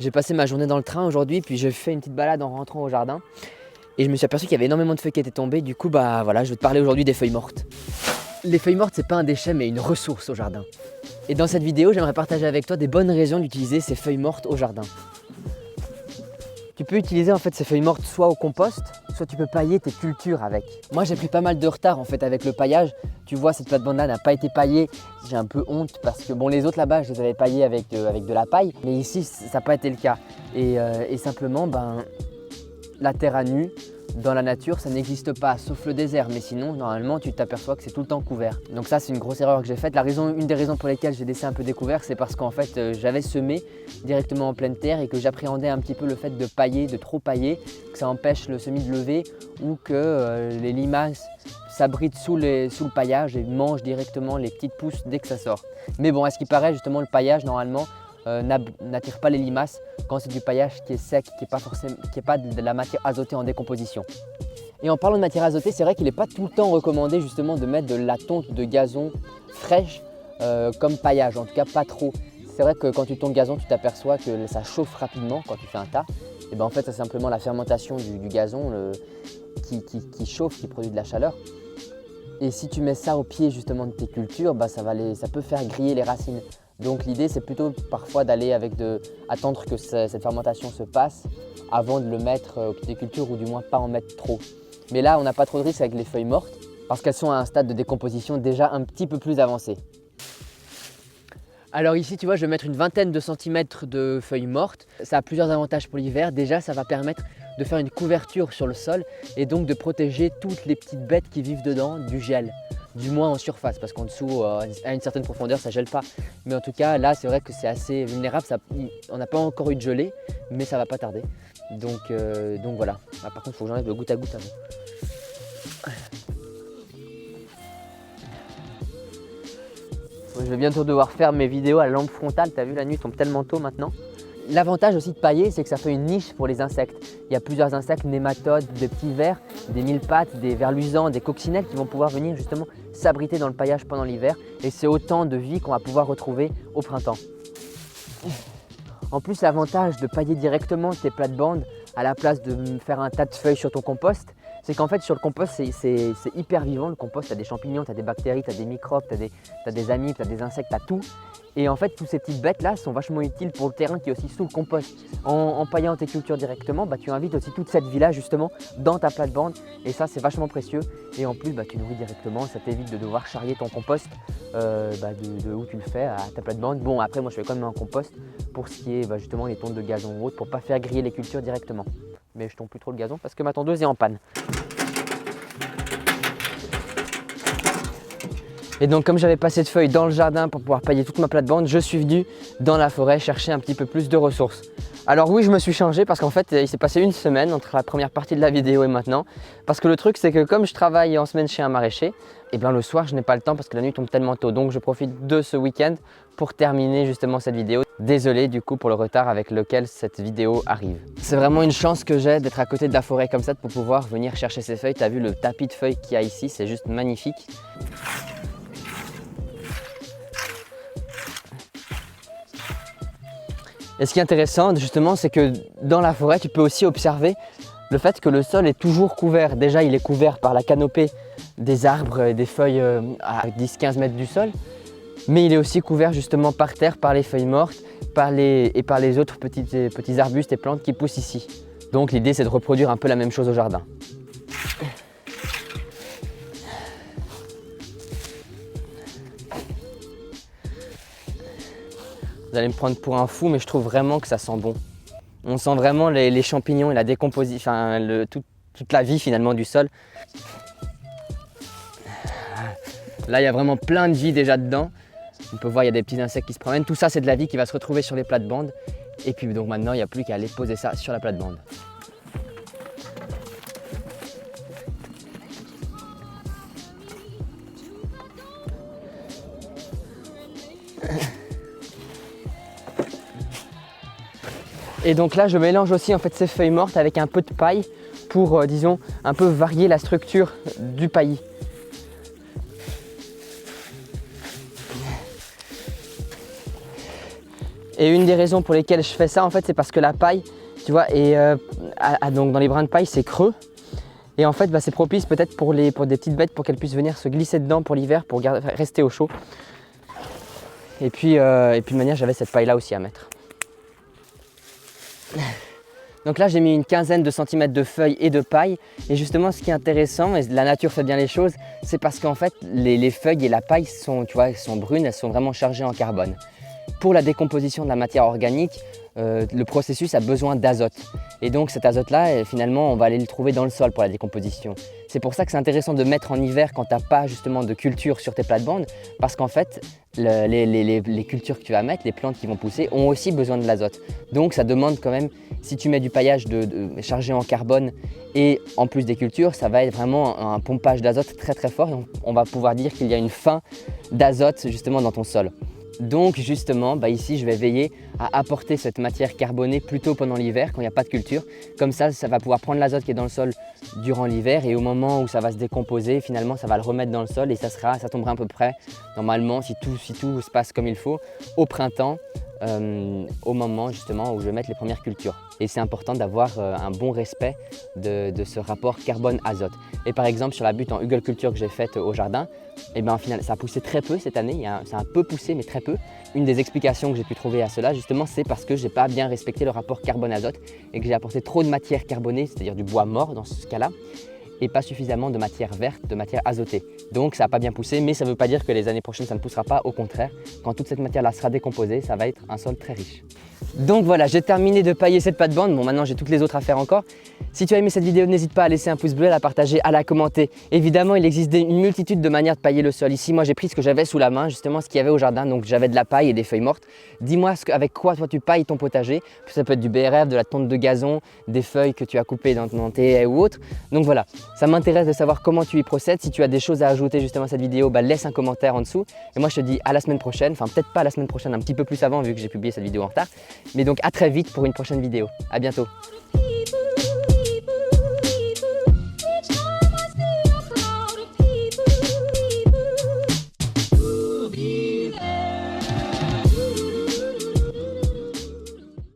J'ai passé ma journée dans le train aujourd'hui, puis j'ai fait une petite balade en rentrant au jardin. Et je me suis aperçu qu'il y avait énormément de feuilles qui étaient tombées. Du coup, bah voilà, je vais te parler aujourd'hui des feuilles mortes. Les feuilles mortes, c'est pas un déchet, mais une ressource au jardin. Et dans cette vidéo, j'aimerais partager avec toi des bonnes raisons d'utiliser ces feuilles mortes au jardin. Tu peux utiliser en fait ces feuilles mortes soit au compost, soit tu peux pailler tes cultures avec. Moi j'ai pris pas mal de retard en fait avec le paillage. Tu vois, cette plate-bande là n'a pas été paillée. J'ai un peu honte parce que bon, les autres là-bas je les avais paillées avec de la paille, mais ici ça n'a pas été le cas. Et simplement la terre à nu dans la nature ça n'existe pas sauf le désert, mais sinon normalement tu t'aperçois que c'est tout le temps couvert. Donc ça c'est une grosse erreur que j'ai faite. Une des raisons pour lesquelles j'ai laissé un peu découvert, c'est parce qu'en fait j'avais semé directement en pleine terre et que j'appréhendais un petit peu le fait de pailler, de trop pailler, que ça empêche le semis de lever ou que les limaces s'abritent sous le paillage et mangent directement les petites pousses dès que ça sort. Mais bon, à ce qui paraît justement le paillage normalement n'attire pas les limaces quand c'est du paillage qui est sec, qui n'est pas de la matière azotée en décomposition. Et en parlant de matière azotée, c'est vrai qu'il n'est pas tout le temps recommandé justement de mettre de la tonte de gazon fraîche comme paillage, en tout cas pas trop. C'est vrai que quand tu tonds le gazon, tu t'aperçois que ça chauffe rapidement quand tu fais un tas. Et bien en fait, c'est simplement la fermentation du gazon qui chauffe, qui produit de la chaleur. Et si tu mets ça au pied justement de tes cultures, ça peut faire griller les racines. Donc l'idée c'est plutôt parfois d'aller attendre que cette fermentation se passe avant de le mettre au pied des cultures, ou du moins pas en mettre trop. Mais là on n'a pas trop de risque avec les feuilles mortes parce qu'elles sont à un stade de décomposition déjà un petit peu plus avancé. Alors ici tu vois, je vais mettre une vingtaine de centimètres de feuilles mortes. Ça a plusieurs avantages pour l'hiver. Déjà ça va permettre de faire une couverture sur le sol et donc de protéger toutes les petites bêtes qui vivent dedans du gel. Du moins en surface, parce qu'en dessous, à une certaine profondeur, ça gèle pas. Mais en tout cas, là, c'est vrai que c'est assez vulnérable. On n'a pas encore eu de gelée, mais ça va pas tarder. Donc voilà. Ah, par contre, il faut que j'enlève le goutte à goutte avant. Je vais bientôt devoir faire mes vidéos à la lampe frontale. T'as vu, la nuit tombe tellement tôt maintenant. L'avantage aussi de pailler, c'est que ça fait une niche pour les insectes. Il y a plusieurs insectes, nématodes, des petits vers, des mille-pattes, des vers luisants, des coccinelles qui vont pouvoir venir justement s'abriter dans le paillage pendant l'hiver. Et c'est autant de vie qu'on va pouvoir retrouver au printemps. En plus, l'avantage de pailler directement tes plates-bandes à la place de faire un tas de feuilles sur ton compost, c'est qu'en fait sur le compost c'est hyper vivant. Le compost, tu as des champignons, tu as des bactéries, tu as des microbes, tu as des amibes, tu as des insectes, tu as tout. Et en fait, toutes ces petites bêtes là sont vachement utiles pour le terrain qui est aussi sous le compost. En paillant tes cultures directement, tu invites aussi toute cette vie là justement dans ta plate-bande, et ça c'est vachement précieux. Et en plus tu nourris directement, ça t'évite de devoir charrier ton compost de où tu le fais à ta plate-bande. Bon, après moi je fais quand même un compost pour ce qui est justement les tontes de gazon ou autre, pour pas faire griller les cultures directement. Mais je tombe plus trop le gazon parce que ma tondeuse est en panne. Et donc comme j'avais pas assez de feuilles dans le jardin pour pouvoir pailler toute ma plate-bande, je suis venu dans la forêt chercher un petit peu plus de ressources. Alors oui, je me suis changé parce qu'en fait il s'est passé une semaine entre la première partie de la vidéo et maintenant. Parce que le truc c'est que comme je travaille en semaine chez un maraîcher, et bien le soir je n'ai pas le temps parce que la nuit tombe tellement tôt. Donc je profite de ce week-end pour terminer justement cette vidéo. Désolé du coup pour le retard avec lequel cette vidéo arrive. C'est vraiment une chance que j'ai d'être à côté de la forêt comme ça, pour pouvoir venir chercher ces feuilles. Tu as vu le tapis de feuilles qu'il y a ici, c'est juste magnifique. Et ce qui est intéressant justement, c'est que dans la forêt, tu peux aussi observer le fait que le sol est toujours couvert. Déjà, il est couvert par la canopée des arbres et des feuilles à 10-15 mètres du sol, mais il est aussi couvert justement par terre, par les feuilles mortes et par les autres petits arbustes et plantes qui poussent ici. Donc l'idée, c'est de reproduire un peu la même chose au jardin. Vous allez me prendre pour un fou, mais je trouve vraiment que ça sent bon. On sent vraiment les champignons et la décomposition, toute la vie finalement du sol. Là, il y a vraiment plein de vie déjà dedans. On peut voir, il y a des petits insectes qui se promènent. Tout ça, c'est de la vie qui va se retrouver sur les plates-bandes. Et puis donc maintenant, il n'y a plus qu'à aller poser ça sur la plate-bande. Et donc là, je mélange aussi en fait ces feuilles mortes avec un peu de paille pour, disons, un peu varier la structure du paillis. Et une des raisons pour lesquelles je fais ça en fait, c'est parce que la paille, tu vois, donc dans les brins de paille c'est creux. Et en fait bah, c'est propice peut-être pour des petites bêtes pour qu'elles puissent venir se glisser dedans pour l'hiver, pour rester au chaud. Et puis de manière j'avais cette paille là aussi à mettre. Donc là j'ai mis une quinzaine de centimètres de feuilles et de paille. Et justement ce qui est intéressant, et la nature fait bien les choses, c'est parce qu'en fait les feuilles et la paille sont, tu vois, elles sont brunes, elles sont vraiment chargées en carbone. Pour la décomposition de la matière organique, le processus a besoin d'azote. Et donc cet azote-là, finalement, on va aller le trouver dans le sol pour la décomposition. C'est pour ça que c'est intéressant de mettre en hiver quand tu n'as pas justement de culture sur tes plates-bandes, parce qu'en fait, les cultures que tu vas mettre, les plantes qui vont pousser, ont aussi besoin de l'azote. Donc ça demande quand même, si tu mets du paillage chargé en carbone et en plus des cultures, ça va être vraiment un pompage d'azote très très fort. Donc on va pouvoir dire qu'il y a une faim d'azote justement dans ton sol. Donc justement, bah ici je vais veiller à apporter cette matière carbonée plutôt pendant l'hiver quand il n'y a pas de culture. Comme ça va pouvoir prendre l'azote qui est dans le sol durant l'hiver et au moment où ça va se décomposer, finalement ça va le remettre dans le sol et ça tombera à peu près, normalement, si tout se passe comme il faut, au printemps, au moment justement où je vais mettre les premières cultures. Et c'est important d'avoir un bon respect de ce rapport carbone-azote. Et par exemple sur la butte en hugelculture que j'ai faite au jardin, et ben, au final ça a poussé très peu cette année, ça a un peu poussé mais très peu. Une des explications que j'ai pu trouver à cela justement, c'est parce que je n'ai pas bien respecté le rapport carbone-azote et que j'ai apporté trop de matière carbonée, c'est-à-dire du bois mort dans ce cas-là, et pas suffisamment de matière verte, de matière azotée. Donc ça n'a pas bien poussé, mais ça ne veut pas dire que les années prochaines ça ne poussera pas, au contraire. Quand toute cette matière-là sera décomposée, ça va être un sol très riche. Donc voilà, j'ai terminé de pailler cette plate-bande. Bon, maintenant j'ai toutes les autres à faire encore. Si tu as aimé cette vidéo, n'hésite pas à laisser un pouce bleu, à la partager, à la commenter. Évidemment, il existe une multitude de manières de pailler le sol. Ici, moi j'ai pris ce que j'avais sous la main, justement ce qu'il y avait au jardin. Donc j'avais de la paille et des feuilles mortes. Dis-moi avec quoi toi tu pailles ton potager. Ça peut être du BRF, de la tonte de gazon, des feuilles que tu as coupées dans tes haies ou autre. Donc voilà, ça m'intéresse de savoir comment tu y procèdes. Si tu as des choses à ajouter justement à cette vidéo, bah, laisse un commentaire en dessous. Et moi je te dis à la semaine prochaine, enfin peut-être pas la semaine prochaine, un petit peu plus avant vu que j'ai publié cette vidéo en retard. Mais donc à très vite pour une prochaine vidéo. À bientôt.